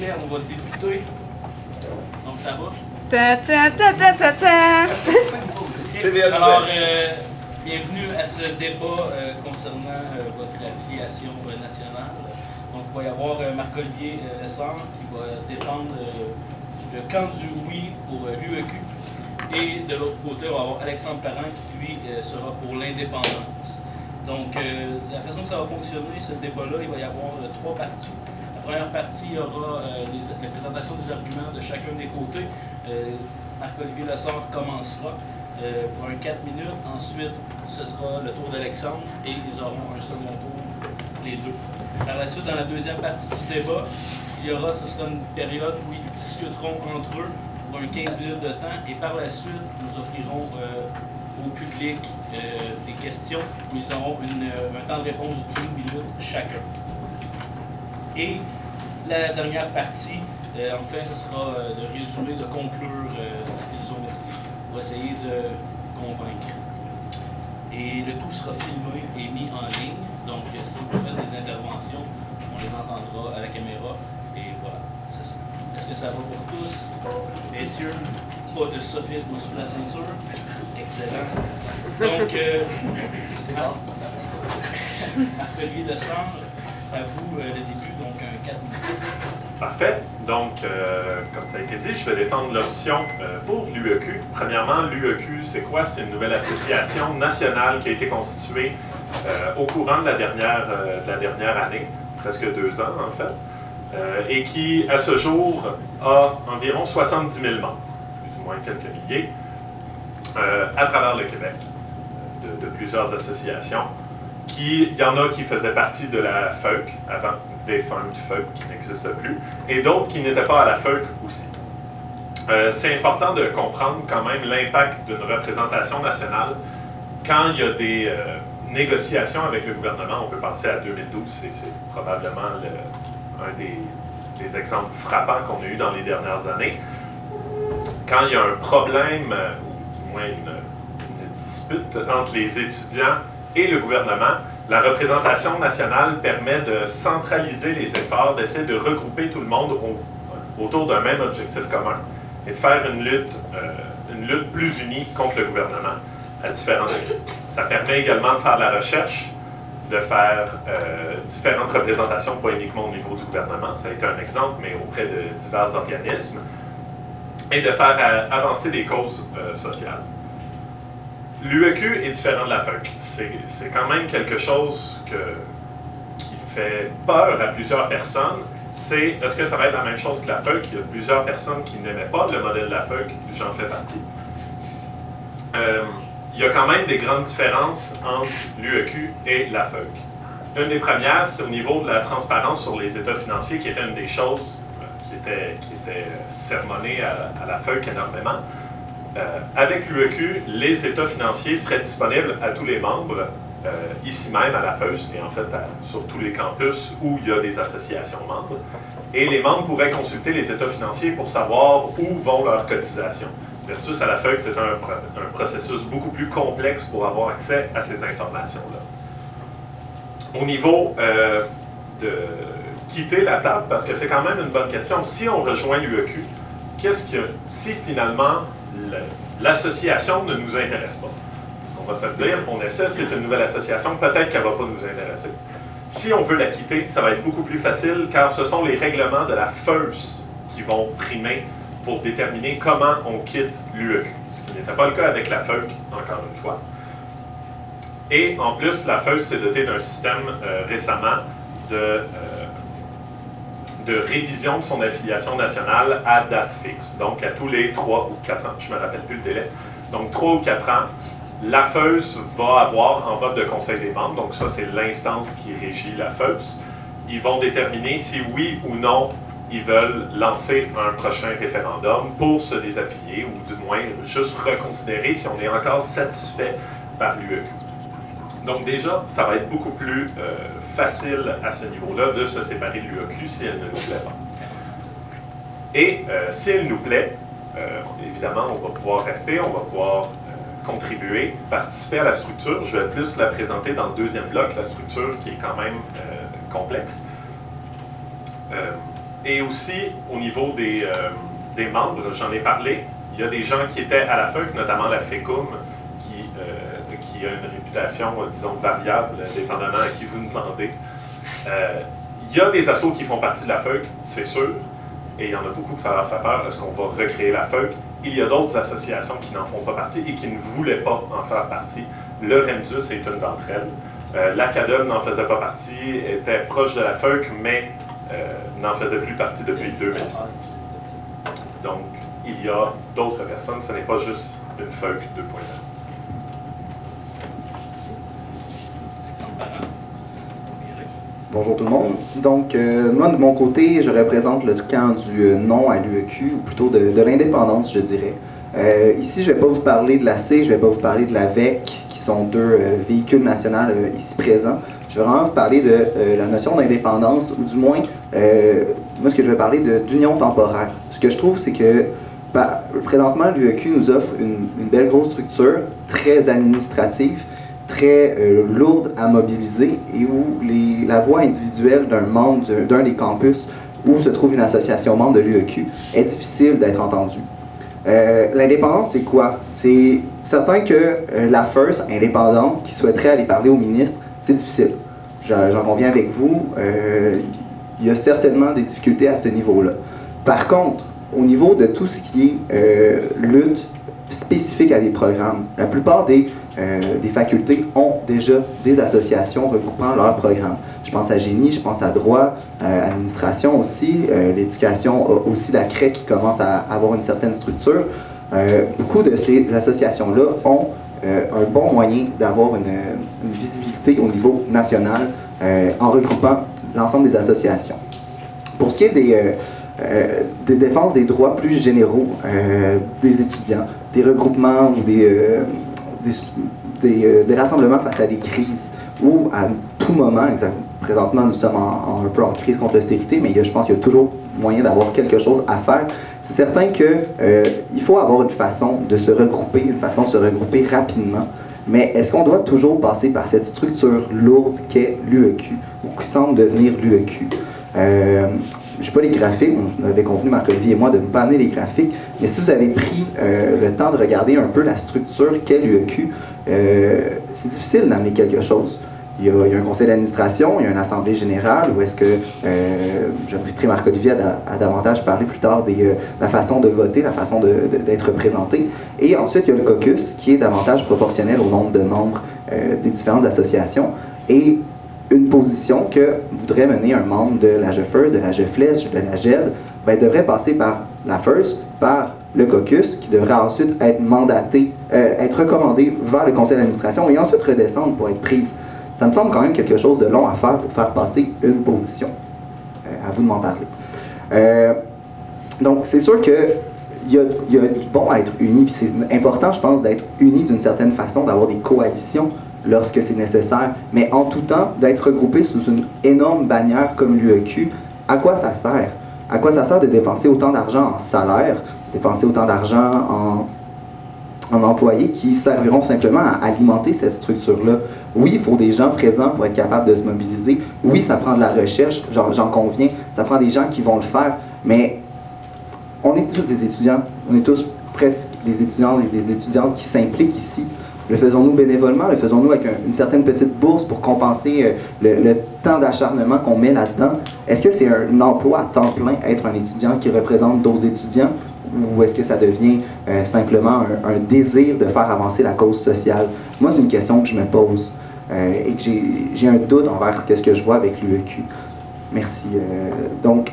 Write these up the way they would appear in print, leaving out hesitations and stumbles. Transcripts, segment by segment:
plaît, on va débuter. Donc, ça va? Ta ta ta ta ta ta. Okay. Alors, bienvenue à ce débat concernant votre affiliation nationale. Donc, il va y avoir Marc-Olivier Lessard qui va défendre le camp du oui pour l'UEQ. Et de l'autre côté, on va avoir Alexandre Parent qui, lui, sera pour l'indépendance. Donc, la façon que ça va fonctionner, ce débat-là, il va y avoir trois parties. La première partie, il y aura la présentation des arguments de chacun des côtés. Marc-Olivier Lessard commencera pour un 4 minutes. Ensuite, ce sera le tour d'Alexandre et ils auront un second tour, les deux. Par la suite, dans la deuxième partie du débat, ce sera une période où ils discuteront entre eux pour un 15 minutes de temps et par la suite, nous offrirons au public des questions où ils auront un temps de réponse d'1 minute chacun. Et la dernière partie, enfin, ce sera de résumer, de conclure ce qu'ils ont dit pour essayer de convaincre. Et le tout sera filmé et mis en ligne. Donc, si vous faites des interventions, on les entendra à la caméra. Et voilà, c'est ça. Est-ce que ça va pour tous? Messieurs, pas de sophisme sous la ceinture. Excellent. Donc, Marc-Olivier Lessard, à vous le début, donc un 4 minutes. Parfait. Donc, comme ça a été dit, je vais défendre l'option pour l'UEQ. Premièrement, l'UEQ, c'est quoi? C'est une nouvelle association nationale qui a été constituée au courant de la dernière année, presque 2 ans en fait, et qui, à ce jour, a environ 70 000 membres, plus ou moins quelques milliers, à travers le Québec, de plusieurs associations. Il y en a qui faisaient partie de la FEUQ, avant défunte FEUQ qui n'existe plus, et d'autres qui n'étaient pas à la FEUQ aussi. C'est important de comprendre quand même l'impact d'une représentation nationale quand il y a des négociations avec le gouvernement. On peut penser à 2012, c'est probablement un des exemples frappants qu'on a eu dans les dernières années. Quand il y a un problème, ou du moins une dispute entre les étudiants et le gouvernement, la représentation nationale permet de centraliser les efforts, d'essayer de regrouper tout le monde autour d'un même objectif commun et de faire une lutte plus unie contre le gouvernement à différents niveaux. Ça permet également de faire de la recherche, de faire différentes représentations, pas uniquement au niveau du gouvernement, ça a été un exemple, mais auprès de divers organismes, et de faire avancer des causes sociales. L'UEQ est différent de la FEUQ. C'est quand même quelque chose qui fait peur à plusieurs personnes. Est-ce que ça va être la même chose que la FEUQ? Il y a plusieurs personnes qui n'aimaient pas le modèle de la FEUQ, j'en fais partie. Il y a quand même des grandes différences entre l'UEQ et la FEUQ. Une des premières, c'est au niveau de la transparence sur les états financiers, qui était une des choses qui était sermonnée à la FEUQ énormément. Avec l'UEQ, les états financiers seraient disponibles à tous les membres, ici même à la FEUS, et en fait sur tous les campus où il y a des associations membres. Et les membres pourraient consulter les états financiers pour savoir où vont leurs cotisations. Versus à la FEUC, c'est un processus beaucoup plus complexe pour avoir accès à ces informations-là. Au niveau de quitter la table, parce que c'est quand même une bonne question, si on rejoint l'UEQ, si finalement l'association ne nous intéresse pas? Parce qu'on va se le dire, on essaie, c'est une nouvelle association, peut-être qu'elle ne va pas nous intéresser. Si on veut la quitter, ça va être beaucoup plus facile, car ce sont les règlements de la FEUS qui vont primer pour déterminer comment on quitte l'UEQ, ce qui n'était pas le cas avec la FEUQ, encore une fois. Et en plus, la FEUS s'est dotée d'un système récemment de révision de son affiliation nationale à date fixe, donc à tous les 3 ou 4 ans, je ne me rappelle plus le délai. Donc 3 ou 4 ans, la FEUS va avoir en vote de conseil des membres, donc ça c'est l'instance qui régit la FEUS. Ils vont déterminer si oui ou non ils veulent lancer un prochain référendum pour se désaffilier ou du moins juste reconsidérer si on est encore satisfait par l'UEQ. Donc déjà, ça va être beaucoup plus facile à ce niveau-là de se séparer de l'UEQ si elle ne nous plaît pas. Et si elle nous plaît, évidemment, on va pouvoir rester, on va pouvoir contribuer, participer à la structure. Je vais plus la présenter dans le deuxième bloc, la structure qui est quand même complexe. Et aussi, au niveau des membres, j'en ai parlé, il y a des gens qui étaient à la FEUC, notamment la FECUM, qui a une réputation, disons, variable, dépendamment à qui vous demandez. Il y a des assos qui font partie de la FEUC, c'est sûr, et il y en a beaucoup que ça leur fait peur. Est-ce qu'on va recréer la FEUC? Il y a d'autres associations qui n'en font pas partie et qui ne voulaient pas en faire partie. Le REMDUS est une d'entre elles. L'Academ n'en faisait pas partie, était proche de la FEUC, mais n'en faisait plus partie depuis 2006. Donc, il y a d'autres personnes, ce n'est pas juste une FEUC 2.0. Bonjour tout le monde. Donc, moi, de mon côté, je représente le camp du non à l'UEQ, ou plutôt de l'indépendance, je dirais. Ici, je ne vais pas vous parler de la C, je ne vais pas vous parler de la VEC, qui sont deux véhicules nationaux ici présents. Je vais vraiment vous parler de la notion d'indépendance, ou du moins, moi, ce que je vais parler d'union temporaire. Ce que je trouve, c'est que présentement, l'UEQ nous offre une belle grosse structure, très administrative, très lourde à mobiliser et où la voix individuelle d'un membre d'un des campus où se trouve une association membre de l'UEQ est difficile d'être entendue. L'indépendance, c'est quoi? C'est certain que la FIRST indépendante qui souhaiterait aller parler au ministre, c'est difficile. J'en conviens avec vous, il y a certainement des difficultés à ce niveau-là. Par contre, au niveau de tout ce qui est lutte spécifique à des programmes, la plupart des facultés ont déjà des associations regroupant leurs programmes. Je pense à Génie, je pense à Droit, Administration aussi, l'éducation, aussi la CREC qui commence à avoir une certaine structure. Beaucoup de ces associations-là ont un bon moyen d'avoir une visibilité au niveau national en regroupant l'ensemble des associations. Pour ce qui est des défenses des droits plus généraux des étudiants, des regroupements ou des rassemblements face à des crises ou à tout moment, présentement nous sommes un peu en crise contre l'austérité, mais je pense qu'il y a toujours moyen d'avoir quelque chose à faire. C'est certain qu'il faut avoir une façon de se regrouper, rapidement, mais est-ce qu'on doit toujours passer par cette structure lourde qu'est l'UEQ ou qui semble devenir l'UEQ? Je n'ai pas les graphiques, on avait convenu, Marc-Olivier et moi, de ne pas amener les graphiques, mais si vous avez pris le temps de regarder un peu la structure qu'est l'UEQ, c'est difficile d'amener quelque chose. Il y a un conseil d'administration, il y a une assemblée générale, où est-ce que, j'inviterai Marc-Olivier à davantage parler plus tard de la façon de voter, la façon d'être représenté. Et ensuite, il y a le caucus, qui est davantage proportionnel au nombre de membres des différentes associations. Et une position que voudrait mener un membre de la GEFIRST, de la GEFLES, de la GED, devrait passer par la FIRST, par le caucus, qui devrait ensuite être mandaté, être recommandé vers le conseil d'administration et ensuite redescendre pour être prise. Ça me semble quand même quelque chose de long à faire pour faire passer une position. À vous de m'en parler. Donc, c'est sûr qu'il y a du bon à être unis, puis c'est important, je pense, d'être unis d'une certaine façon, d'avoir des coalitions lorsque c'est nécessaire, mais en tout temps, d'être regroupé sous une énorme bannière comme l'UEQ, à quoi ça sert? À quoi ça sert de dépenser autant d'argent en salaire, dépenser autant d'argent en employés qui serviront simplement à alimenter cette structure-là? Oui, il faut des gens présents pour être capables de se mobiliser. Oui, ça prend de la recherche, j'en conviens, ça prend des gens qui vont le faire, mais on est tous des étudiants, on est tous presque des étudiants et des étudiantes qui s'impliquent ici. Le faisons-nous bénévolement, le faisons-nous avec une certaine petite bourse pour compenser le temps d'acharnement qu'on met là-dedans? Est-ce que c'est un emploi à temps plein, être un étudiant qui représente d'autres étudiants? Ou est-ce que ça devient simplement un désir de faire avancer la cause sociale? Moi, c'est une question que je me pose et que j'ai un doute envers ce que je vois avec l'UEQ. Merci. Donc,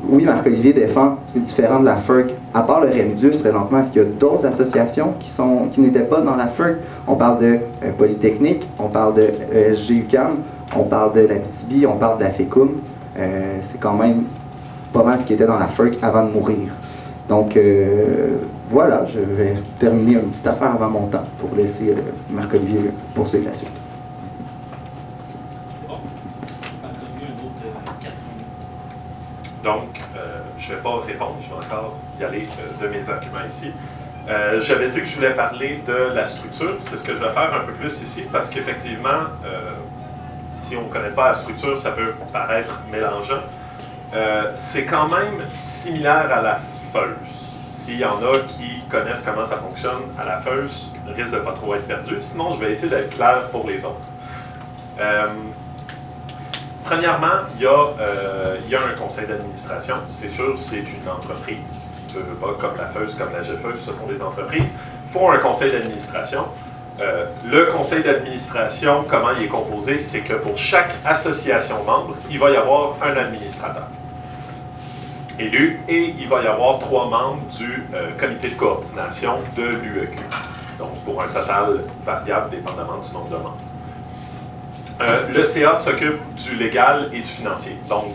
oui, Marc-Olivier défend, c'est différent de la FERC. À part le REMDUS, présentement, est-ce qu'il y a d'autres associations qui n'étaient pas dans la FERC? On parle de Polytechnique, on parle de GUQAM, on parle de l'Abitibi, on parle de la FECUM. C'est quand même pas mal ce qui était dans la FERC avant de mourir. Donc, voilà, je vais terminer une petite affaire avant mon temps pour laisser Marc-Olivier poursuivre la suite. Donc, je ne vais pas répondre, je vais encore y aller de mes arguments ici. J'avais dit que je voulais parler de la structure, c'est ce que je vais faire un peu plus ici, parce qu'effectivement, si on ne connaît pas la structure, ça peut paraître mélangeant. c'est quand même similaire à la FEUS. S'il y en a qui connaissent comment ça fonctionne à la FEUS, risque de ne pas trop être perdu. Sinon, je vais essayer d'être clair pour les autres. Premièrement, il y a un conseil d'administration. C'est sûr, c'est une entreprise. Pas comme la FEUS, comme la GFEUS, ce sont des entreprises. Il faut un conseil d'administration. Le conseil d'administration, comment il est composé, c'est que pour chaque association membre, il va y avoir un administrateur élu et il va y avoir 3 membres du comité de coordination de l'UEQ. Donc, pour un total variable dépendamment du nombre de membres. Le CA s'occupe du légal et du financier. Donc,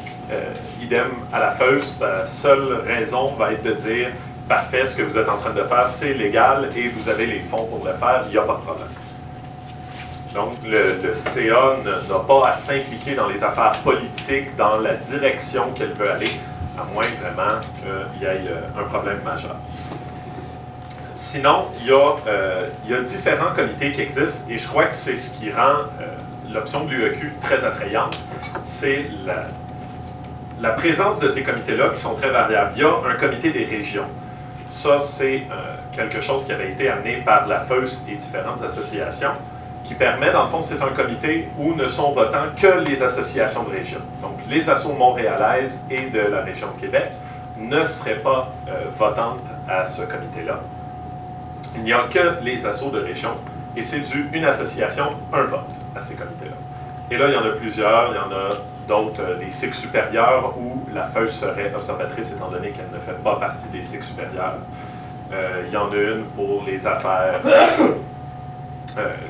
idem à la FEUS, la seule raison va être de dire « Parfait, ce que vous êtes en train de faire, c'est légal et vous avez les fonds pour le faire, il n'y a pas de problème. » Donc, le CA n'a pas à s'impliquer dans les affaires politiques, dans la direction qu'elle veut aller, à moins vraiment qu'il y ait un problème majeur. Sinon, il y a différents comités qui existent et je crois que c'est ce qui rend l'option de l'UEQ très attrayante, c'est la présence de ces comités-là qui sont très variables. Il y a un comité des régions. Ça, c'est quelque chose qui avait été amené par la FEUS et différentes associations, qui permet, dans le fond, c'est un comité où ne sont votants que les associations de région. Donc, les assos montréalaises et de la région de Québec ne seraient pas votantes à ce comité-là. Il n'y a que les assos de région, et c'est une association, un vote à ces comités-là. Et là, il y en a plusieurs, il y en a d'autres, les cycles supérieurs, où la FEUS serait observatrice étant donné qu'elle ne fait pas partie des cycles supérieurs. Il y en a une pour les affaires,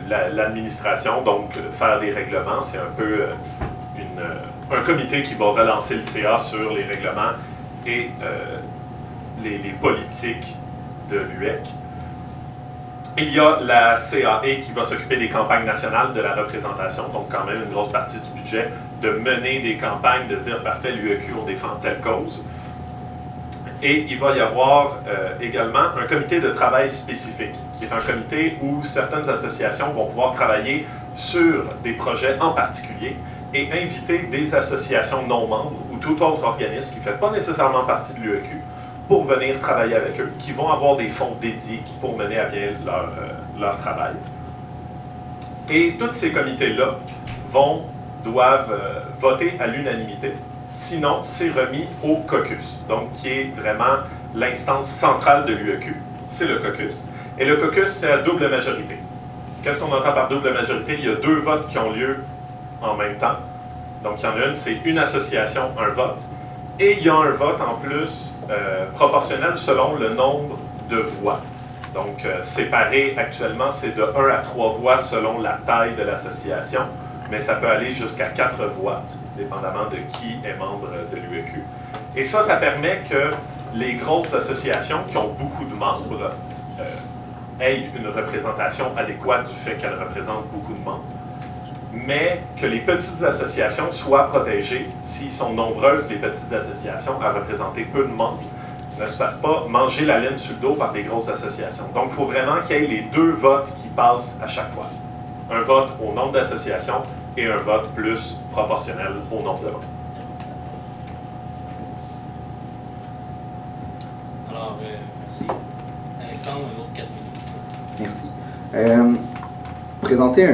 l'administration, donc faire des règlements, c'est un peu un comité qui va relancer le CA sur les règlements et les politiques de l'UEC. Il y a la CAE qui va s'occuper des campagnes nationales de la représentation, donc quand même une grosse partie du budget, de mener des campagnes, de dire parfait, l'UEQ, on défend telle cause. Et il va y avoir également un comité de travail spécifique, qui est un comité où certaines associations vont pouvoir travailler sur des projets en particulier et inviter des associations non membres ou tout autre organisme qui ne fait pas nécessairement partie de l'UEQ pour venir travailler avec eux, qui vont avoir des fonds dédiés pour mener à bien leur travail. Et tous ces comités-là doivent voter à l'unanimité, sinon c'est remis au caucus, donc qui est vraiment l'instance centrale de l'UEQ, c'est le caucus. Et le caucus, c'est à double majorité. Qu'est-ce qu'on entend par double majorité? Il y a 2 votes qui ont lieu en même temps. Donc il y en a une, c'est une association, un vote. Et il y a un vote en plus proportionnel selon le nombre de voix. Donc, séparé actuellement, c'est de 1 à 3 voix selon la taille de l'association, mais ça peut aller jusqu'à 4 voix, dépendamment de qui est membre de l'UEQ. Et ça permet que les grosses associations qui ont beaucoup de membres aient une représentation adéquate du fait qu'elles représentent beaucoup de membres, mais que les petites associations soient protégées, s'ils sont nombreuses, les petites associations, à représenter peu de membres, ne se fassent pas manger la laine sur le dos par des grosses associations. Donc, il faut vraiment qu'il y ait les 2 votes qui passent à chaque fois. Un vote au nombre d'associations et un vote plus proportionnel au nombre de membres. Alors, merci. Alexandre, un autre 4 minutes. Merci. Présenter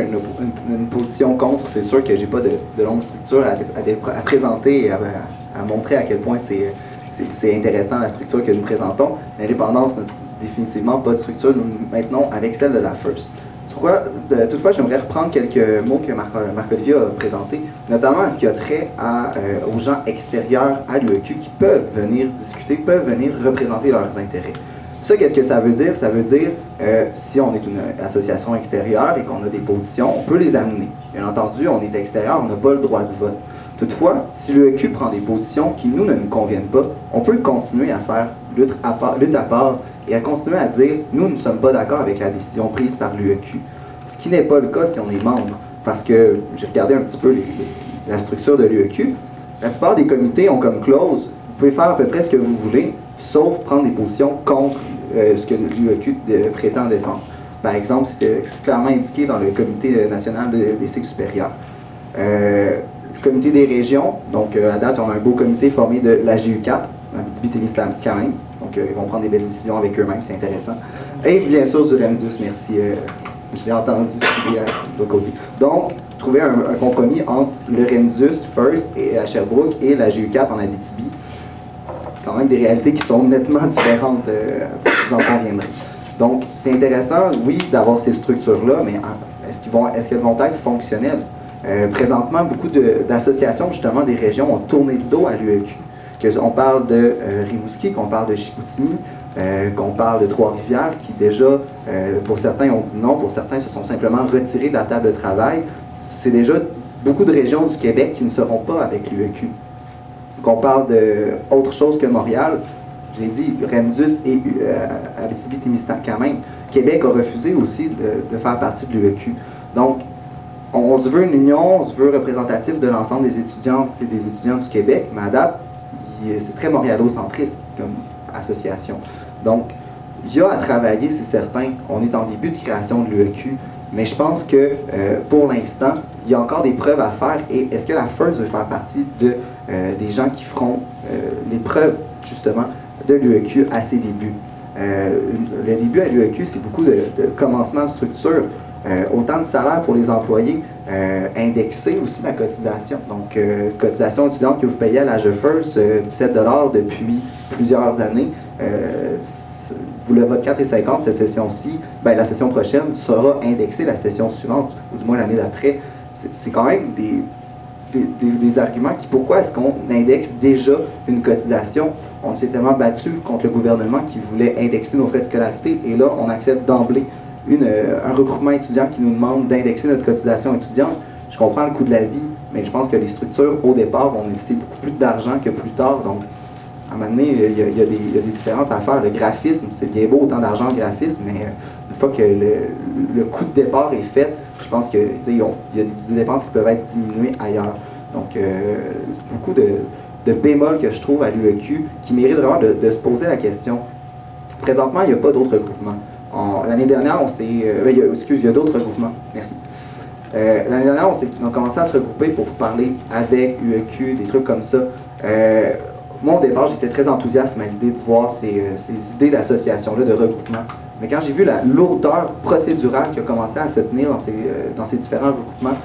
une position contre, c'est sûr que j'ai pas de longue structure à présenter et à montrer à quel point c'est intéressant la structure que nous présentons. L'indépendance n'a définitivement pas de structure, nous maintenons avec celle de la FEUS. Toutefois, j'aimerais reprendre quelques mots que Marc-Olivier a présentés, notamment à ce qui a trait aux gens extérieurs à l'UEQ qui peuvent venir discuter, peuvent venir représenter leurs intérêts. Ça, qu'est-ce que ça veut dire? Ça veut dire, si on est une association extérieure et qu'on a des positions, on peut les amener. Bien entendu, on est extérieur, on n'a pas le droit de vote. Toutefois, si l'UEQ prend des positions qui, nous, ne nous conviennent pas, on peut continuer à faire lutte à part et à continuer à dire « Nous ne sommes pas d'accord avec la décision prise par l'UEQ ». Ce qui n'est pas le cas si on est membre, parce que j'ai regardé un petit peu la structure de l'UEQ. La plupart des comités ont comme clause « Vous pouvez faire à peu près ce que vous voulez, sauf prendre des positions contre ce que l'UEQ prétend défendre ». Par exemple, c'est clairement indiqué dans le Comité national des cycles supérieurs. comité des régions. Donc, à date, on a un beau comité formé de la GU4, Abitibi-Témiscamingue. Donc, ils vont prendre des belles décisions avec eux-mêmes, c'est intéressant. Et bien sûr, du REMDUS, merci. Je l'ai entendu de l'autre côté. Donc, trouver un compromis entre le REMDUS, First, et à Sherbrooke, et la GU4 en Abitibi. Quand même des réalités qui sont nettement différentes, vous en conviendrez. Donc, c'est intéressant, oui, d'avoir ces structures-là, mais est-ce qu'elles vont être fonctionnelles? Présentement, beaucoup d'associations, justement, des régions ont tourné le dos à l'UEQ. On parle de Rimouski, qu'on parle de Chicoutimi, qu'on parle de Trois-Rivières, qui déjà, pour certains, ont dit non, pour certains, se sont simplement retirés de la table de travail. C'est déjà beaucoup de régions du Québec qui ne seront pas avec l'UEQ. Qu'on parle d'autre chose que Montréal, je l'ai dit, REMDUS et Abitibi-Témiscamingue. Québec a refusé aussi de faire partie de l'UEQ. Donc, on se veut une union, on se veut représentatif de l'ensemble des étudiantes et des étudiants du Québec, mais à date, c'est très montréalocentriste comme association. Donc, il y a à travailler, c'est certain. On est en début de création de l'UEQ, mais je pense que pour l'instant, il y a encore des preuves à faire. Et est-ce que la FIRST veut faire partie des gens qui feront les preuves, justement, de l'UEQ à ses débuts? Le début à l'UEQ, c'est beaucoup de commencement de structure. Autant de salaire pour les employés, indexer aussi la cotisation. Donc, cotisation étudiante que vous payez à l'âge First, 17 $ depuis plusieurs années. Votre 4,50 cette session-ci, la session prochaine sera indexée la session suivante, ou du moins l'année d'après. C'est quand même des arguments pourquoi est-ce qu'on indexe déjà une cotisation? On s'est tellement battu contre le gouvernement qui voulait indexer nos frais de scolarité, et là, on accepte d'emblée un regroupement étudiant qui nous demande d'indexer notre cotisation étudiante. Je comprends le coût de la vie, mais je pense que les structures, au départ, vont nécessiter beaucoup plus d'argent que plus tard. Donc, à un moment donné, il y a des différences à faire. Le graphisme, c'est bien beau, autant d'argent en graphisme, mais une fois que le coût de départ est fait, je pense qu'il y a des dépenses qui peuvent être diminuées ailleurs. Donc, beaucoup de bémols que je trouve à l'UEQ qui méritent vraiment de se poser la question. Présentement, il n'y a pas d'autres regroupements. L'année dernière, il y a d'autres regroupements. Merci. L'année dernière, on a commencé à se regrouper pour parler avec UEQ, des trucs comme ça. Moi, au départ, j'étais très enthousiaste à l'idée de voir ces idées d'association-là, de regroupement. Mais quand j'ai vu la lourdeur procédurale qui a commencé à se tenir dans ces différents regroupements,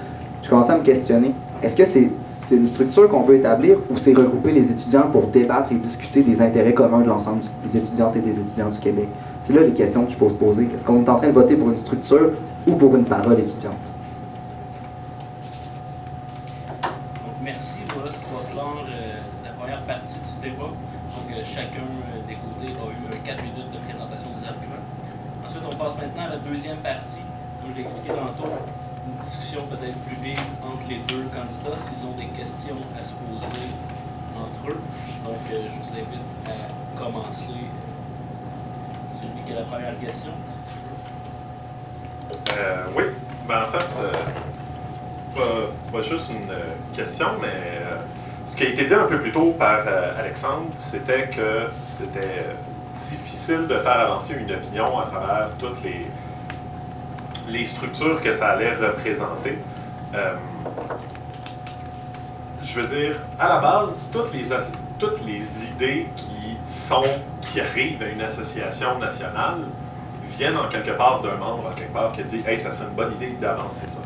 je commençais à me questionner. Est-ce que c'est une structure qu'on veut établir ou c'est regrouper les étudiants pour débattre et discuter des intérêts communs de l'ensemble des étudiantes et des étudiants du Québec? C'est là les questions qu'il faut se poser. Est-ce qu'on est en train de voter pour une structure ou pour une parole étudiante? Donc, merci. Voilà ce qui va clore la première partie du débat. Donc, chacun des côtés a eu 4 minutes de présentation des arguments. Ensuite, on passe maintenant à la deuxième partie. Comme je l'ai expliqué tantôt, une discussion peut-être plus vive entre les deux candidats s'ils ont des questions à se poser entre eux. Donc, je vous invite à commencer. Celui qui a la première question, si tu veux. Oui, en fait, pas juste une question, mais ce qui a été dit un peu plus tôt par Alexandre, c'était que c'était difficile de faire avancer une opinion à travers toutes les structures que ça allait représenter. Je veux dire, à la base, toutes les idées qui arrivent à une association nationale viennent en quelque part d'un membre, en quelque part, qui dit « Hey, ça serait une bonne idée d'avancer ça ».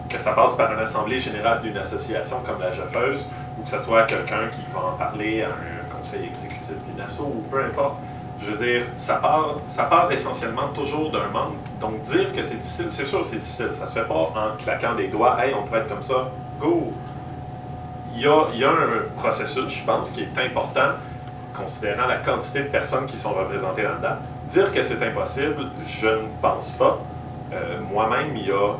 Que ça passe par une assemblée générale d'une association comme la GEFEUS, ou que ce soit quelqu'un qui va en parler à un conseil exécutif d'une asso, ou peu importe. Je veux dire, ça part essentiellement toujours d'un membre. Donc, dire que c'est difficile, c'est sûr que c'est difficile. Ça se fait pas en claquant des doigts. « Hey, on pourrait être comme ça. Go! » Il y a un processus, je pense, qui est important, considérant la quantité de personnes qui sont représentées là-dedans. Dire que c'est impossible, je ne pense pas. Moi-même, il y a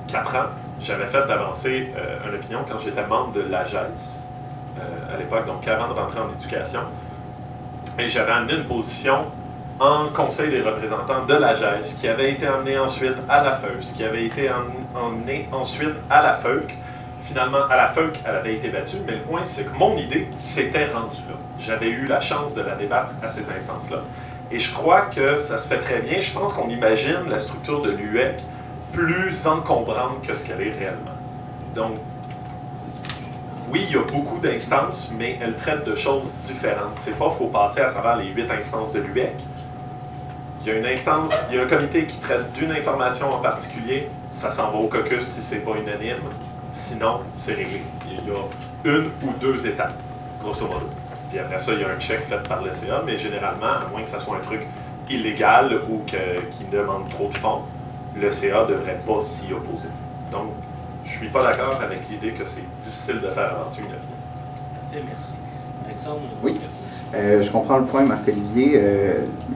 4 ans, j'avais fait avancer une opinion quand j'étais membre de l'AGES à l'époque, donc avant de rentrer en éducation. Et j'avais amené une position en conseil des représentants de l'AGES qui avait été amenée ensuite à la FEUS, qui avait été emmenée ensuite à la FEUC. Finalement, à la FEUC, elle avait été battue, mais le point, c'est que mon idée s'était rendue là. J'avais eu la chance de la débattre à ces instances-là. Et je crois que ça se fait très bien. Je pense qu'on imagine la structure de l'UEC plus encombrante que ce qu'elle est réellement. Donc, oui, il y a beaucoup d'instances, mais elles traitent de choses différentes. C'est pas qu'il faut passer à travers les 8 instances de l'UEC. Il y a une instance, il y a un comité qui traite d'une information en particulier, ça s'en va au caucus si c'est pas unanime. Sinon, c'est réglé. Il y a une ou deux étapes, grosso modo. Puis après ça, il y a un check fait par le CA, mais généralement, à moins que ça soit un truc illégal ou qui demande trop de fonds, le CA ne devrait pas s'y opposer. Donc, je ne suis pas d'accord avec l'idée que c'est difficile de faire avancer une opinion. Merci. Alexandre? Oui. Je comprends le point, Marc-Olivier.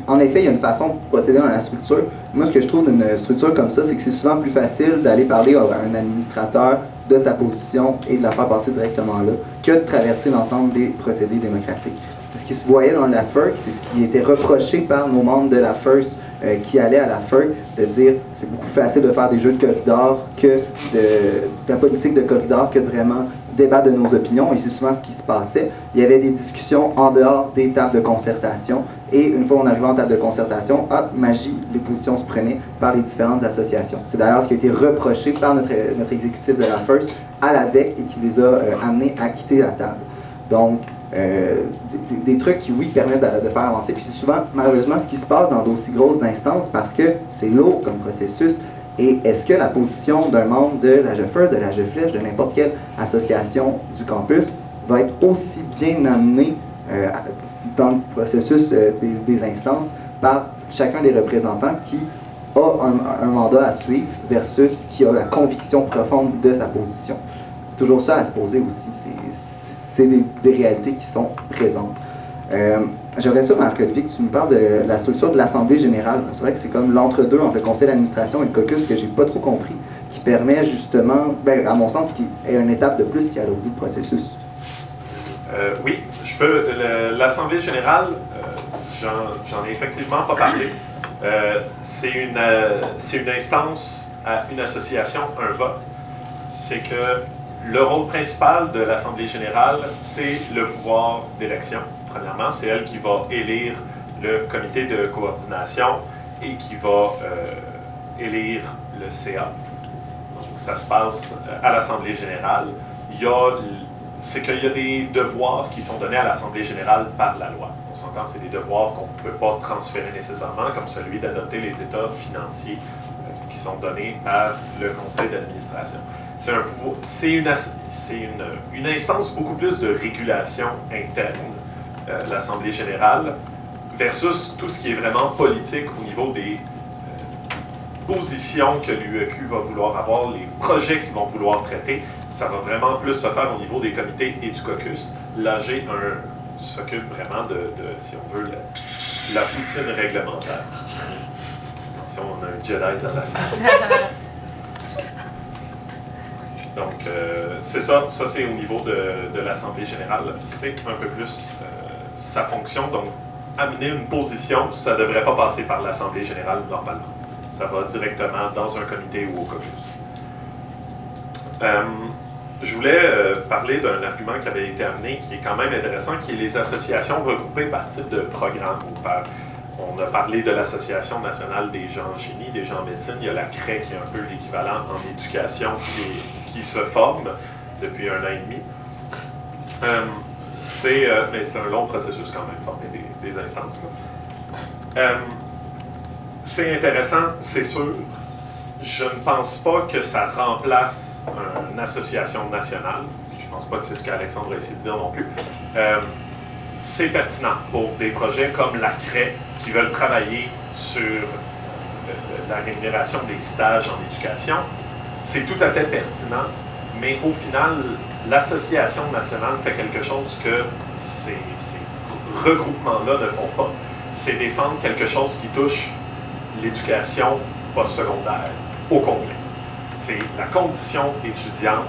En effet, il y a une façon de procéder dans la structure. Moi, ce que je trouve d'une structure comme ça, c'est que c'est souvent plus facile d'aller parler à un administrateur de sa position et de la faire passer directement là, que de traverser l'ensemble des procédés démocratiques. C'est ce qui se voyait dans la FERC, c'est ce qui était reproché par nos membres de la FIRST qui allaient à la FERC, de dire c'est beaucoup plus facile de faire des jeux de corridor que de la politique de corridor que de vraiment débattre de nos opinions, et c'est souvent ce qui se passait. Il y avait des discussions en dehors des tables de concertation, et une fois qu'on arrivait en table de concertation, magie, les positions se prenaient par les différentes associations. C'est d'ailleurs ce qui a été reproché par notre exécutif de la FIRST à l'AVEC et qui les a amenés à quitter la table. Donc, des trucs qui, oui, permettent de faire avancer. Puis c'est souvent, malheureusement, ce qui se passe dans d'aussi grosses instances parce que c'est lourd comme processus. Et est-ce que la position d'un membre de la GEFIRST, de la GEFLECH, de n'importe quelle association du campus va être aussi bien amenée dans le processus des instances par chacun des représentants qui a un mandat à suivre versus qui a la conviction profonde de sa position? C'est toujours ça à se poser aussi. C'est des réalités qui sont présentes. J'aimerais ça, Marc-Olivier, que tu nous parles de la structure de l'Assemblée générale. C'est vrai que c'est comme l'entre-deux entre le conseil d'administration et le caucus que j'ai pas trop compris, qui permet justement, à mon sens, qui est une étape de plus qui alourdit le processus. Oui, je peux. L'Assemblée générale, j'en ai effectivement pas parlé. C'est une instance à une association, un vote. C'est que le rôle principal de l'Assemblée générale, c'est le pouvoir d'élection. Premièrement, c'est elle qui va élire le comité de coordination et qui va élire le CA. Donc, ça se passe à l'Assemblée générale. C'est qu'il y a des devoirs qui sont donnés à l'Assemblée générale par la loi. On s'entend, c'est des devoirs qu'on ne peut pas transférer nécessairement, comme celui d'adopter les états financiers qui sont donnés par le conseil d'administration. C'est une instance beaucoup plus de régulation interne, l'Assemblée générale, versus tout ce qui est vraiment politique au niveau des positions que l'UEQ va vouloir avoir, les projets qu'ils vont vouloir traiter. Ça va vraiment plus se faire au niveau des comités et du caucus. L'AG s'occupe vraiment de, si on veut, la poutine réglementaire. Attention, on a un Jedi dans la salle. Donc, c'est ça. Ça, c'est au niveau de l'Assemblée générale. C'est un peu plus sa fonction. Donc, amener une position, ça ne devrait pas passer par l'Assemblée générale normalement. Ça va directement dans un comité ou au caucus. Je voulais parler d'un argument qui avait été amené, qui est quand même intéressant, qui est les associations regroupées par type de programme. On a parlé de l'Association nationale des gens en génie, des gens en médecine. Il y a la CRE qui est un peu l'équivalent en éducation qui se forme depuis 1 an et demi. Mais c'est un long processus quand même, former des instances. C'est intéressant, c'est sûr. Je ne pense pas que ça remplace une association nationale. Je ne pense pas que c'est ce qu'Alexandre a essayé de dire non plus. C'est pertinent pour des projets comme la CRE qui veulent travailler sur la rémunération des stages en éducation. C'est tout à fait pertinent, mais au final, l'association nationale fait quelque chose que ces regroupements-là ne font pas. C'est défendre quelque chose qui touche l'éducation postsecondaire au complet. C'est la condition étudiante,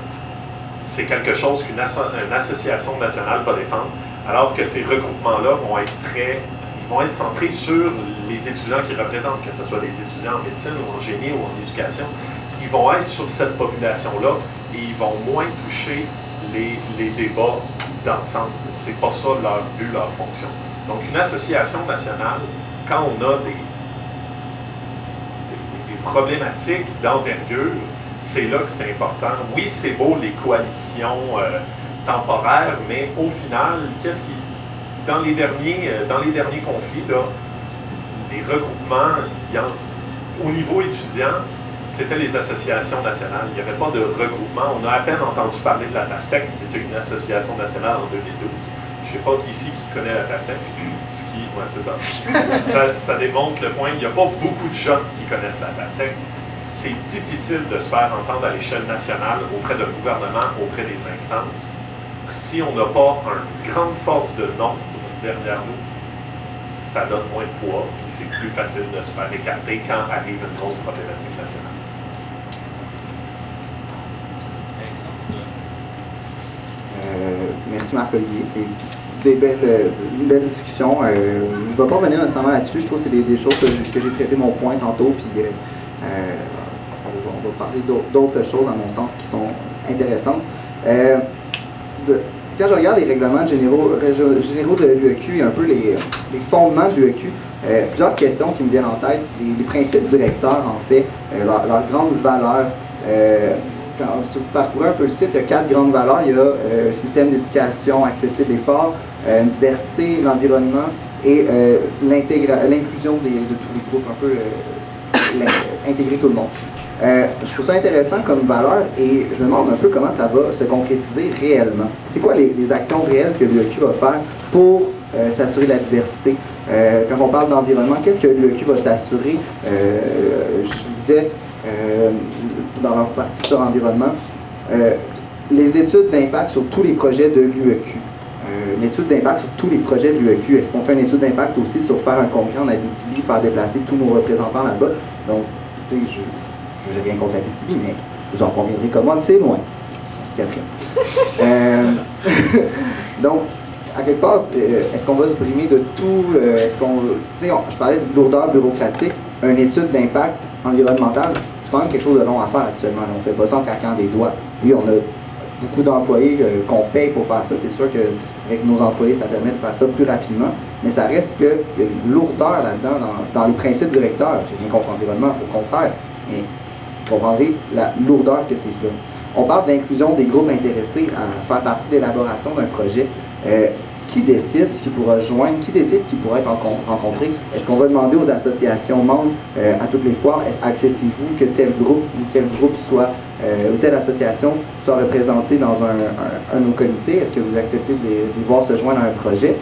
c'est quelque chose qu'une association nationale va défendre, alors que ces regroupements-là vont être centrés sur les étudiants qu'ils représentent, que ce soit des étudiants en médecine ou en génie ou en éducation. Ils vont être sur cette population-là et ils vont moins toucher les débats d'ensemble. C'est pas ça leur but, leur fonction. Donc, une association nationale, quand on a des problématiques d'envergure, c'est là que c'est important. Oui, c'est beau les coalitions temporaire, mais au final, dans les derniers conflits, là, les regroupements, au niveau étudiant, c'était les associations nationales. Il n'y avait pas de regroupement. On a à peine entendu parler de la TASEC, qui était une association nationale en 2012. Je ne sais pas ici qui connaît la TASEC. Ouais, c'est ça. ça démontre le point. Il n'y a pas beaucoup de jeunes qui connaissent la TASEC. C'est difficile de se faire entendre à l'échelle nationale, auprès d'un gouvernement, auprès des instances, si on n'a pas une grande force de nombre derrière nous. Ça donne moins de poids, puis c'est plus facile de se faire écarter quand arrive une grosse problématique nationale. Merci Marc-Olivier, c'est une belle discussion. Je ne vais pas revenir nécessairement là-dessus, je trouve que c'est des choses que j'ai traité mon point tantôt, puis on va parler d'autres choses à mon sens qui sont intéressantes. Quand je regarde les règlements généraux de l'UEQ et un peu les fondements de l'UEQ, plusieurs questions qui me viennent en tête. Les principes directeurs, en fait, leur grande valeur. Si vous parcourez un peu le site, il y a 4 grandes valeurs. Il y a un système d'éducation accessible et fort, une diversité, l'environnement et l'inclusion de tous les groupes, un peu intégrer tout le monde. Je trouve ça intéressant comme valeur et je me demande un peu comment ça va se concrétiser réellement. C'est quoi les actions réelles que l'UEQ va faire pour s'assurer de la diversité? Quand on parle d'environnement, qu'est-ce que l'UEQ va s'assurer? Je disais dans leur partie sur l'environnement, les études d'impact sur tous les projets de l'UEQ. Une étude d'impact sur tous les projets de l'UEQ. Est-ce qu'on fait une étude d'impact aussi sur faire un congrès en Abitibi, faire déplacer tous nos représentants là-bas? Donc, je n'ai rien contre l'Abitibi, mais vous en conviendrez comme moi que c'est loin. Merci Catherine. Donc, à quelque part, est-ce qu'on va se brimer de tout? Je parlais de lourdeur bureaucratique. Une étude d'impact environnemental, c'est quand même quelque chose de long à faire actuellement. On ne fait pas ça en claquant des doigts. Oui, on a beaucoup d'employés qu'on paye pour faire ça. C'est sûr qu'avec nos employés, ça permet de faire ça plus rapidement. Mais ça reste qu'il y a une lourdeur là-dedans dans les principes directeurs. J'ai rien contre l'environnement, au contraire. Mais vous comprendrez la lourdeur que c'est cela. On parle d'inclusion des groupes intéressés à faire partie de l'élaboration d'un projet. Qui décide qui pourra joindre, qui décide qui pourra être rencontré? Est-ce qu'on va demander aux associations membres à toutes les fois, acceptez-vous que tel groupe soit, ou telle association soit représentée dans un de nos comités? Est-ce que vous acceptez de voir se joindre à un projet?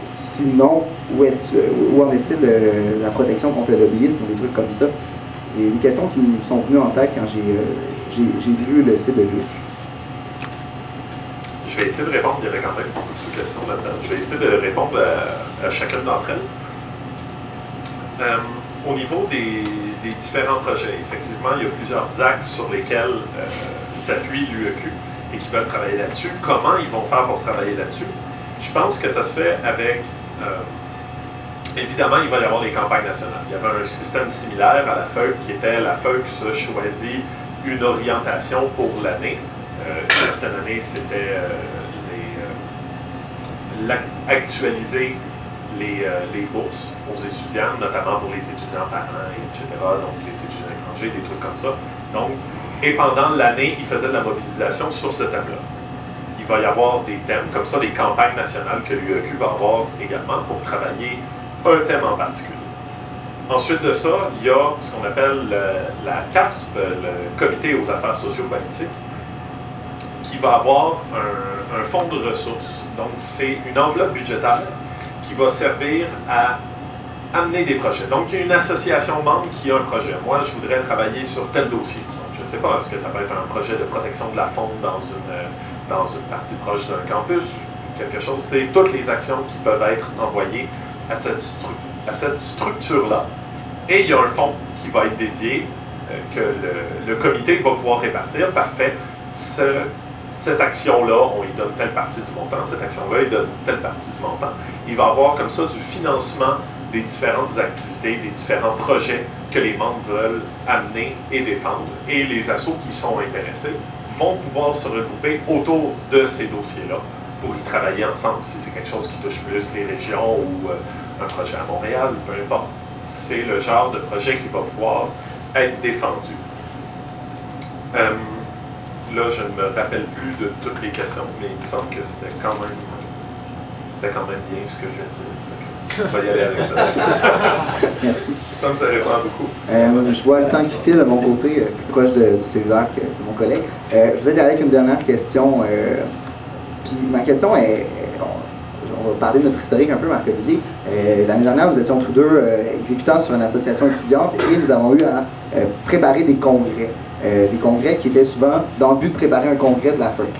Sinon, où en est-il de la protection contre le lobbyisme ou des trucs comme ça? Et des questions qui me sont venues en tête quand j'ai lu le site de l'UEQ. Je vais essayer de répondre, il y avait quand même beaucoup de questions là-dedans. Je vais essayer de répondre à chacune d'entre elles. Au niveau des différents projets, effectivement, il y a plusieurs axes sur lesquels s'appuie l'UEQ et qui veulent travailler là-dessus. Comment ils vont faire pour travailler là-dessus? Je pense que ça se fait avec... évidemment, il va y avoir les campagnes nationales. Il y avait un système similaire à la FEUC qui était la FEUC se choisit une orientation pour l'année. Certaines années, c'était actualiser les bourses aux étudiants, notamment pour les étudiants parents, etc., donc les étudiants étrangers, des trucs comme ça. Donc, et pendant l'année, ils faisaient de la mobilisation sur ce thème-là. Il va y avoir des thèmes, comme ça, des campagnes nationales que l'UEQ va avoir également pour travailler un thème en particulier. Ensuite de ça, il y a ce qu'on appelle la CASP, le Comité aux affaires socio-politiques, qui va avoir un fonds de ressources. Donc, c'est une enveloppe budgétaire qui va servir à amener des projets. Donc, il y a une association membre qui a un projet. Moi, je voudrais travailler sur tel dossier. Donc, je ne sais pas, est-ce que ça peut être un projet de protection de la faune dans une partie proche d'un campus, quelque chose. C'est toutes les actions qui peuvent être envoyées à cette structure-là. Et il y a un fonds qui va être dédié, que le comité va pouvoir répartir. Parfait. Cette action-là, on lui donne telle partie du montant, cette action-là, il donne telle partie du montant. Il va avoir comme ça du financement des différentes activités, des différents projets que les membres veulent amener et défendre. Et les assos qui sont intéressés vont pouvoir se regrouper autour de ces dossiers-là pour y travailler ensemble. Si c'est quelque chose qui touche plus les régions ou un projet à Montréal, peu importe. C'est le genre de projet qui va pouvoir être défendu. là, je ne me rappelle plus de toutes les questions, mais il me semble que c'était quand même bien ce que je viens de dire. On va y aller avec ça. Merci. Ça répond beaucoup. Je vois le temps qui file de mon côté, plus proche du cellulaire que de mon collègue. Je voulais aller avec une dernière question. Puis ma question est, on va parler de notre historique un peu, Marc-Olivier. L'année dernière, nous étions tous deux exécutants sur une association étudiante et nous avons eu à préparer des congrès. Des congrès qui étaient souvent dans le but de préparer un congrès de la FEUC.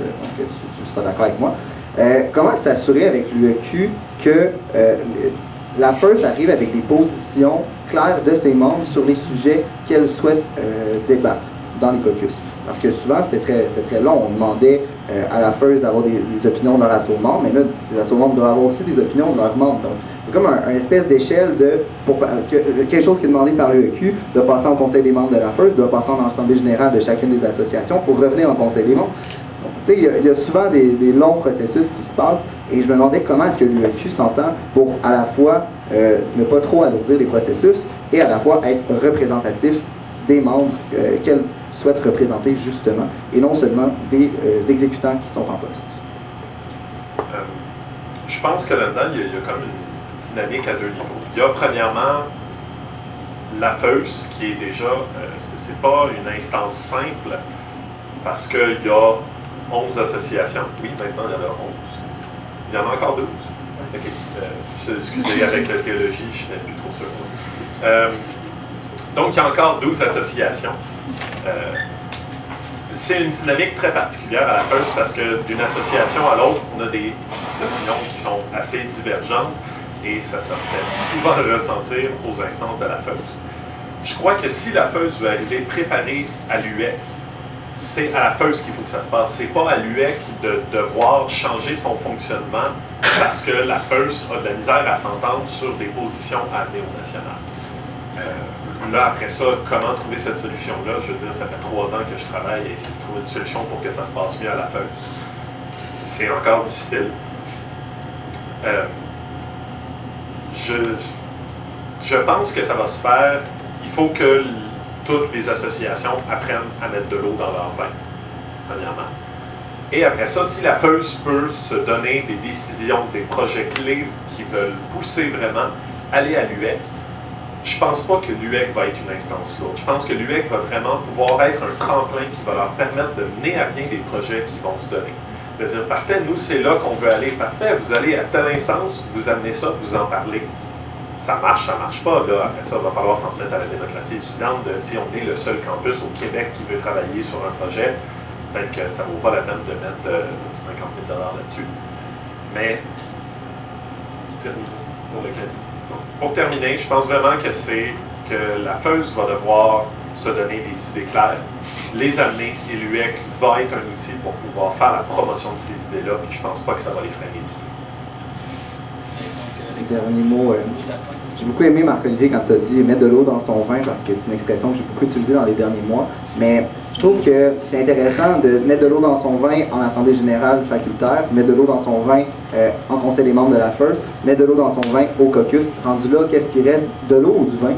Donc tu seras d'accord avec moi. Comment s'assurer avec l'UEQ que la FEUC arrive avec des positions claires de ses membres sur les sujets qu'elle souhaite débattre dans les caucus? Parce que souvent, c'était très long. On demandait à la FEUC d'avoir des opinions de leurs assos membres, mais là, les assos membres doivent avoir aussi des opinions de leurs membres. Donc, c'est comme une espèce d'échelle quelque chose qui est demandé par l'UEQ doit passer au conseil des membres de la FEUC, doit passer en assemblée générale de chacune des associations pour revenir en conseil des membres. Il y a souvent des longs processus qui se passent et je me demandais comment est-ce que l'UEQ s'entend pour à la fois ne pas trop alourdir les processus et à la fois être représentatif des membres qu'elle souhaite représenter justement et non seulement des exécutants qui sont en poste. Je pense que là-dedans, il y a comme une dynamique à deux niveaux. Il y a premièrement la FEUC qui est déjà, c'est pas une instance simple parce qu'il y a 11 associations. Oui, maintenant il y en a 11. Il y en a encore 12. OK. Excusez, avec la théologie, je n'étais plus trop sûr. Donc, il y a encore 12 associations. C'est une dynamique très particulière à la FEUC parce que d'une association à l'autre, on a des opinions qui sont assez divergentes et ça se fait souvent ressentir aux instances de la FEUC. Je crois que si la FEUC veut arriver préparée à l'UEC, c'est à la FEUC qu'il faut que ça se passe. C'est pas à l'UEC de devoir changer son fonctionnement parce que la FEUC a de la misère à s'entendre sur des positions à amener au national. Là, après ça, comment trouver cette solution-là? Je veux dire, ça fait 3 ans que je travaille à essayer de trouver une solution pour que ça se passe mieux à la FEUC. C'est encore difficile. Je pense que ça va se faire. Il faut que toutes les associations apprennent à mettre de l'eau dans leur vin, premièrement. Et après ça, si la FEUC peut se donner des décisions, des projets clés qui veulent pousser vraiment, aller à l'UEC, je ne pense pas que l'UEC va être une instance lourde. Je pense que l'UEC va vraiment pouvoir être un tremplin qui va leur permettre de mener à bien des projets qui vont se donner. De dire, parfait, nous, c'est là qu'on veut aller. Parfait, vous allez à telle instance, vous amenez ça, vous en parlez. Ça marche pas. Là. Après ça, il va falloir s'en mettre à la démocratie étudiante. Si on est le seul campus au Québec qui veut travailler sur un projet, peut-être que ça ne vaut pas la peine de mettre 50 000 $ là-dessus. Mais, pour terminer, je pense vraiment que la FEUC va devoir se donner des idées claires, les amener, et l'UEC va être un outil pour pouvoir faire la promotion de ces idées-là, puis je pense pas que ça va les freiner du tout. Dernier mot. J'ai beaucoup aimé, Marc-Olivier, quand tu as dit mettre de l'eau dans son vin, parce que c'est une expression que j'ai beaucoup utilisée dans les derniers mois. Mais je trouve que c'est intéressant de mettre de l'eau dans son vin en assemblée générale facultaire, mettre de l'eau dans son vin en conseil des membres de la FEUC, mettre de l'eau dans son vin au caucus. Rendu là, qu'est-ce qui reste? De l'eau ou du vin?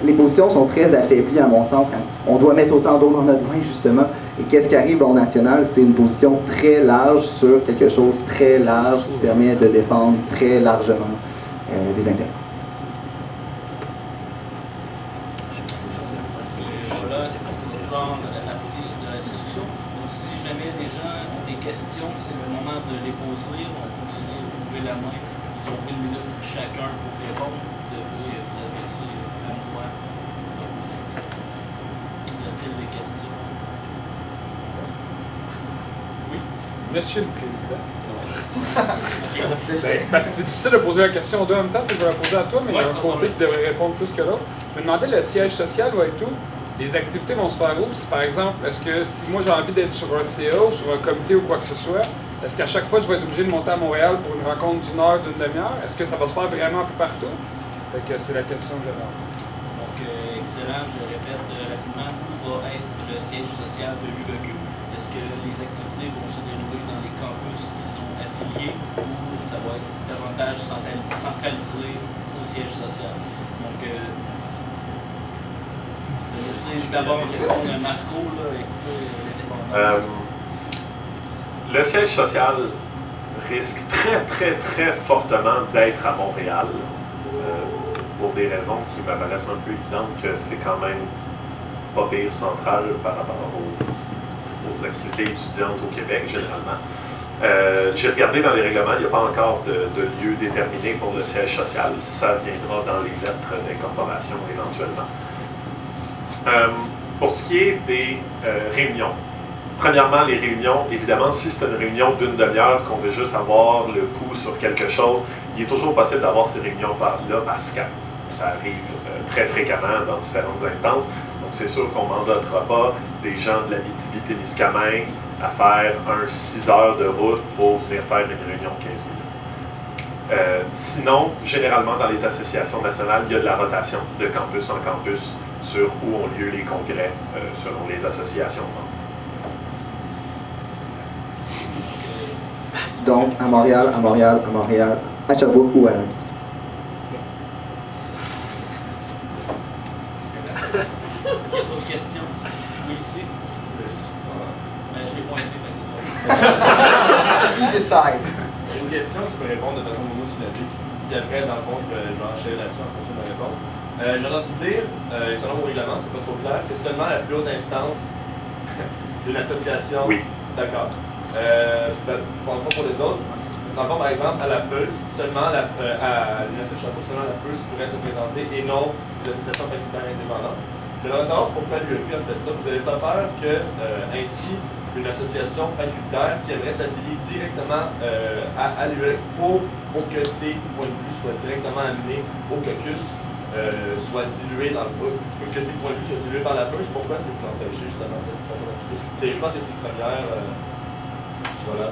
Les positions sont très affaiblies, à mon sens, quand on doit mettre autant d'eau dans notre vin, justement. Et qu'est-ce qui arrive au national? C'est une position très large sur quelque chose très large qui permet de défendre très largement des intérêts. Questions, c'est le moment de les poser. On continue de lever la main. Ils ont 1 minute chacun pour répondre. Vous devez vous adresser à moi. Y a-t-il des questions? Oui, Monsieur le Président. Parce que c'est difficile de poser la question en deux en même temps, puis je vais la poser à toi, mais il y a un côté qui devrait répondre plus que l'autre. Je me demandais, le siège social va être où? Les activités vont se faire où? Par exemple, est-ce que si moi j'ai envie d'être sur un CA ou sur un comité ou quoi que ce soit, est-ce qu'à chaque fois je vais être obligé de monter à Montréal pour une rencontre d'une heure, d'une demi-heure? Est-ce que ça va se faire vraiment un peu partout? Fait que c'est la question que j'avais. Donc, excellent. Je répète rapidement, où va être le siège social de l'UEQ? Est-ce que les activités vont se dérouler dans les campus qui sont affiliés ou ça va être davantage centralisé au siège social? Donc, je vais d'abord répondre à Marco. Là, écoutez, Le siège social risque très fortement d'être à Montréal, pour des raisons qui m'apparaissent un peu évidentes, que c'est quand même pas pire central par rapport aux activités étudiantes au Québec, généralement. J'ai regardé dans les règlements, il n'y a pas encore de lieu déterminé pour le siège social. Ça viendra dans les lettres d'incorporation éventuellement. Pour ce qui est des réunions, premièrement, les réunions, évidemment, si c'est une réunion d'une demi-heure qu'on veut juste avoir le coup sur quelque chose, il est toujours possible d'avoir ces réunions-là par Skype. Ça arrive très fréquemment dans différentes instances. Donc, c'est sûr qu'on ne mandatera pas des gens de l'Abitibi-Témiscamingue à faire un 6 heures de route pour venir faire une réunion de 15 minutes. Sinon, généralement, dans les associations nationales, il y a de la rotation de campus en campus sur où ont lieu les congrès selon les associations. Donc, à Montréal, à Sherbrooke ou à l'Abitibi. Est-ce qu'il y a d'autres questions? Oui, ici. Je l'ai pointé, You decide. J'ai une question, tu peux répondre de façon monosyllabique. Puis après, dans le fond, je vais enchaîner là-dessus en fonction de ma réponse. J'ai entendu dire, selon vos règlements, c'est pas trop clair, que seulement la plus haute instance d'une association. Oui. D'accord. Pour les autres, dans le fond, par exemple, à la Pulse, seulement à l'Université de Sherbrooke, seulement la Pulse pourrait se présenter et non les associations facultaires indépendantes. J'aimerais savoir pourquoi l'UEQ a fait ça. Vous n'avez pas peur que, ainsi, une association facultaire qui aimerait s'affilier directement à l'UEQ pour que ses points de vue soient directement amenés au caucus, soient dilués dans le pour que ces points de vue soient dilués par la Pulse? Pourquoi est-ce que vous empêchez justement cette façon d'affilier? Je pense que c'est une première. Voilà,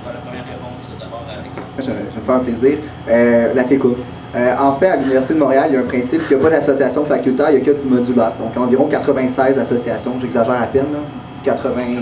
la première réponse d'abord à Alexandre. Je vais me faire plaisir. La FECUM. En fait, à l'Université de Montréal, il y a un principe qu'il n'y a pas d'association facultaire, il n'y a que du modulaire. Donc environ 96 associations, j'exagère à peine, là. 80.